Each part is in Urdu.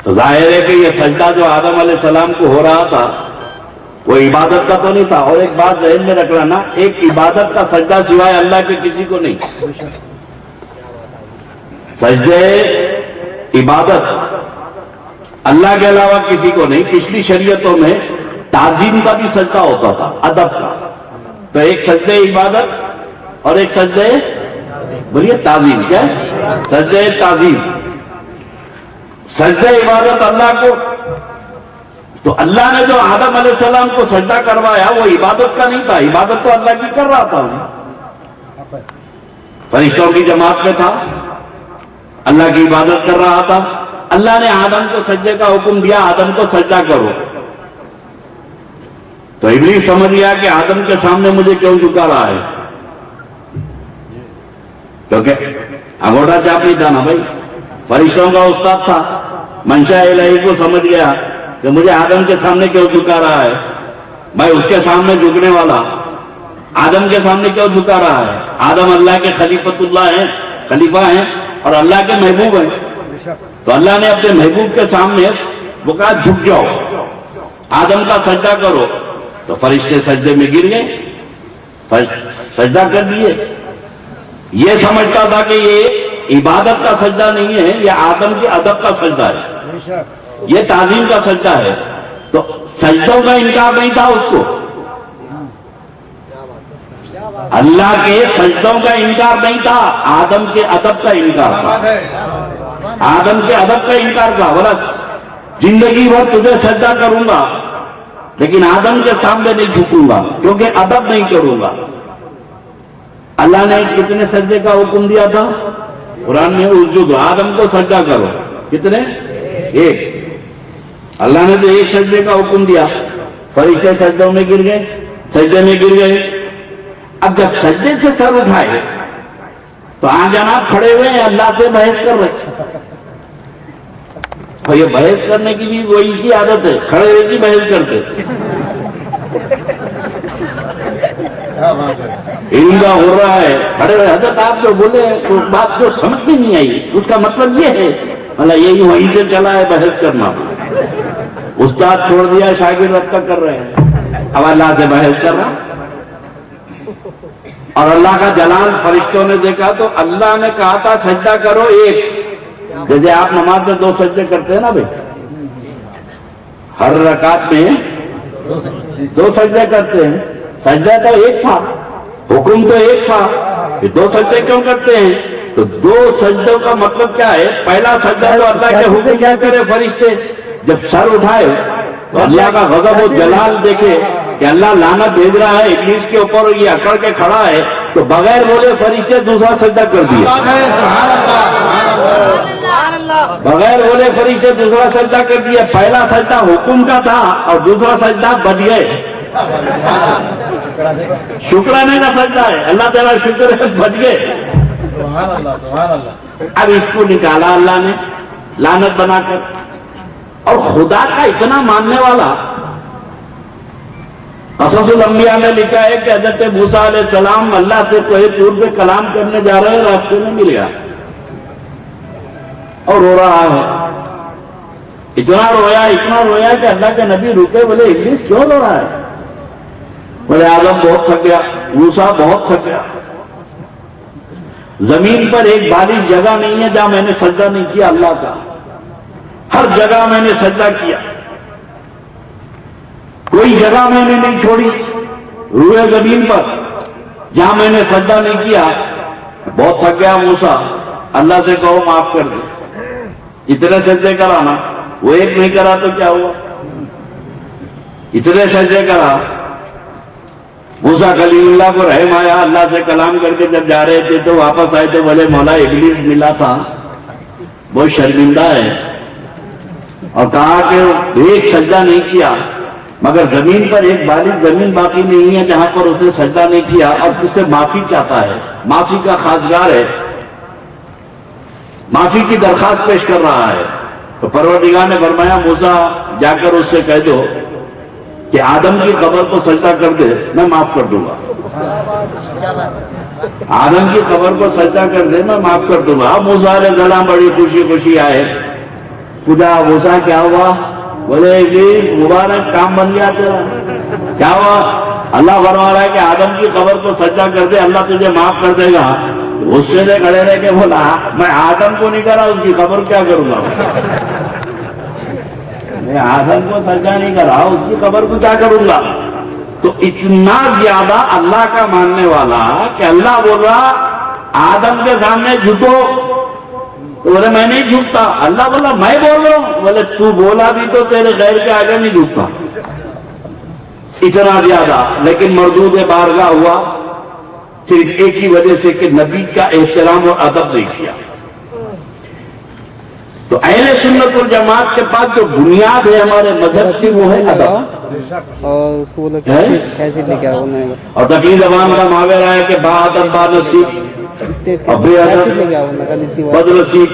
تو ظاہر ہے کہ یہ سجدہ جو آدم علیہ السلام کو ہو رہا تھا وہ عبادت کا تو نہیں تھا. اور ایک بات ذہن میں رکھ لینا, ایک عبادت کا سجدہ سوائے اللہ کے کسی کو نہیں. سجدے عبادت اللہ کے علاوہ کسی کو نہیں. پچھلی شریعتوں میں تعظیم کا بھی سجدہ ہوتا تھا, ادب کا. تو ایک سجدے عبادت اور ایک سجدے بولیے تعظیم. کیا سجدے تعظیم؟ سجدے عبادت اللہ کو, تو اللہ نے جو آدم علیہ السلام کو سجدہ کروایا وہ عبادت کا نہیں تھا, عبادت تو اللہ کی کر رہا تھا. فرشتوں کی جماعت میں تھا, اللہ کی عبادت کر رہا تھا. اللہ نے آدم کو سجدے کا حکم دیا, آدم کو سجدہ کرو. تو ابلیس سمجھ گیا کہ آدم کے سامنے مجھے کیوں جھکا رہا ہے, کیونکہ انگوٹھا چاپ نہیں تھا نا بھائی, فرشتوں کا استاد تھا. منشا الہی کو سمجھ گیا کہ مجھے آدم کے سامنے کیوں جھکا رہا ہے, میں اس کے سامنے جھکنے والا, آدم کے سامنے کیوں جھکا رہا ہے. آدم اللہ کے خلیفۃ اللہ ہیں, خلیفہ ہیں اور اللہ کے محبوب ہیں. تو اللہ نے اپنے محبوب کے سامنے وہ کہا جھک جاؤ, آدم کا سجدہ کرو. تو فرشتے سجدے میں گر گئے, سجدہ کر دیے. یہ سمجھتا تھا کہ یہ عبادت کا سجدہ نہیں ہے, یہ آدم کے ادب کا سجدہ ہے, یہ تعظیم کا سجدہ ہے. تو سجدوں کا انکار نہیں تھا اس کو, اللہ کے سجدوں کا انکار نہیں تھا, آدم کے ادب کا انکار تھا. آدم کے ادب کا انکار تھا. بس زندگی بھر تجھے سجدہ کروں گا لیکن آدم کے سامنے نہیں جھکوں گا کیونکہ ادب نہیں کروں گا. اللہ نے کتنے سجدے کا حکم دیا تھا قرآن میں؟ اسجدوا, آدم کو سجدہ کرو. کتنے؟ ایک. اللہ نے تو ایک سجدے کا حکم دیا, فرشتے سجدوں میں گر گئے, سجدے میں گر گئے. اب جب سجدے سے سر اٹھائے تو جناب کھڑے ہوئے ہیں, اللہ سے بحث کر رہے. اور یہ بحث کرنے کی بھی وہی کی عادت ہے, کھڑے ہوئے کی بحث کرتے. علم کا ہو رہا ہے, کھڑے ہوئے. حضرت آپ جو بولے تو بات جو سمجھ میں نہیں آئی, اس کا مطلب یہ ہے مطلب یہی وہیں سے چلا ہے بحث کرنا. استاد چھوڑ دیا, شاگرد اب تک کر رہے ہیں, اب اللہ سے بحث کر رہا. اور اللہ کا جلال فرشتوں نے دیکھا تو اللہ نے کہا تھا سجدہ کرو ایک. جیسے آپ نماز میں 2 سجدے کرتے ہیں نا بھائی, ہر رکعت میں 2 سجدے کرتے ہیں. سجدہ تو ایک تھا, حکم تو ایک تھا, یہ 2 سجدے کیوں کرتے ہیں؟ تو 2 سجدوں کا مطلب کیا ہے؟ پہلا سجدہ تو اللہ کے حکم کیا کرے فرشتے, جب سر اٹھائے تو اللہ کا غضب و جلال دیکھے کہ اللہ لعنت بھیج رہا ہے ابلیس کے اوپر, یہ اکڑ کے کھڑا ہے, تو بغیر بولے فرشتے دوسرا سجدہ کر دیا. بغیر بولے فرشتے دوسرا سجدہ کر دیا. پہلا سجدہ حکم کا تھا اور دوسرا سجدہ بچ گئے. شکرانے کا سجدہ ہے, اللہ تعالیٰ شکر ہے بچ گئے. اب اس کو نکالا اللہ نے لعنت بنا کر. اور خدا کا اتنا ماننے والا, قصص الانبیاء میں لکھا ہے کہ حضرت موسیٰ علیہ السلام اللہ سے کوہ طور پہ کلام کرنے جا رہے ہیں, راستے میں مل گیا اور رو رہا ہے. اتنا رویا کہ اللہ کے نبی رکے, بولے ابلیس کیوں رو رہا ہے؟ بولے آدم بہت تھک گیا, موسیٰ بہت تھک گیا. زمین پر ایک بارش جگہ نہیں ہے جہاں میں نے سجدہ نہیں کیا اللہ کا, ہر جگہ میں نے سجدہ کیا, کوئی جگہ میں نے نہیں چھوڑی روئے زمین پر جہاں میں نے سجدہ نہیں کیا. بہت تھک گیا موسیٰ, اللہ سے کہو معاف کر دے. اتنے سجدے کرانا, وہ ایک نہیں کرا تو کیا ہوا, اتنے سجدے کرا. موسیٰ کلیم اللہ کو رحم آیا, اللہ سے کلام کر کے جب جا رہے تھے تو واپس آئے تو بولے مولا ابلیس ملا تھا, بہت شرمندہ ہے, اور کہا کہ ایک سجدہ نہیں کیا, مگر زمین پر ایک بارش زمین باقی نہیں ہے جہاں پر اس نے سجدہ نہیں کیا, اور اس سے معافی چاہتا ہے, معافی کا خواستگار ہے, معافی کی درخواست پیش کر رہا ہے. تو پروردگار نے فرمایا موسیٰ جا کر اس سے کہہ دو کہ آدم کی قبر کو سجدہ کر دے, میں معاف کر دوں گا. آدم کی قبر کو سجدہ کر دے, میں معاف کر دوں گا. موسیٰ علیہ السلام بڑی خوشی خوشی آئے, پوچھا موسیٰ کیا ہوا؟ بولے ابلیس مبارک کام بن گیا تیرا. کیا ہوا؟ اللہ فرما رہا ہے کہ آدم کی قبر کو سجدہ کر دے اللہ تجھے معاف کر دے گا. غصے سے کھڑے رہ کے بولا میں آدم کو نہیں کرا اس کی قبر کیا کروں گا؟ میں آدم کو سجدہ نہیں کرا اس کی قبر کو کیا کروں گا؟ تو اتنا زیادہ اللہ کا ماننے والا کہ اللہ بول رہا آدم کے سامنے جھکو. تو بولے میں نہیں جھکتا. اللہ بولا میں بول رہا ہوں. بولے تو بولا بھی تو تیرے غیر کے آگے نہیں جھکتا. اتنا زیادہ. لیکن مردود بارگاہ ہوا صرف ایک ہی وجہ سے کہ نبی کا احترام اور ادب نہیں کیا. تو اہل سنت والجماعت کے پاس جو بنیاد ہے ہمارے مذہب کی وہ ہے ادب. اور تقی زبان کا ماورا ہے کہ با ادب با نصیب اور بے ادب بد نصیب.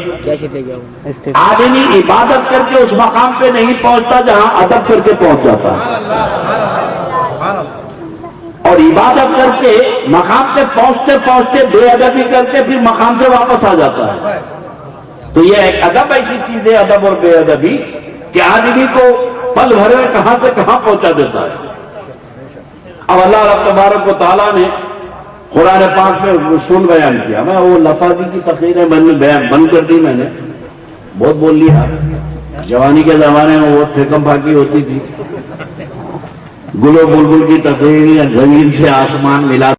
آدمی عبادت کر کے اس مقام پہ نہیں پہنچتا جہاں ادب کر کے پہنچ جاتا ہے. اور عبادت کر کے مقام پہ پہنچتے پہنچتے بے ادبی کر کے پھر مقام سے واپس آ جاتا ہے. تو یہ ایک ادب ایسی چیز ہے ادب اور بے ادبی کہ آدمی کو پل بھر میں کہاں سے کہاں پہنچا دیتا ہے. اب اللہ رب تبارک و تعالیٰ نے قرآن پاک میں رسول بیان کیا. میں وہ لفاظی کی تقریریں بند کر دی. میں نے بہت بول لیا. جوانی کے زمانے میں وہ ٹھیکم پھاکی ہوتی تھی. گلو بلبل کی تقریر زمین سے آسمان ملا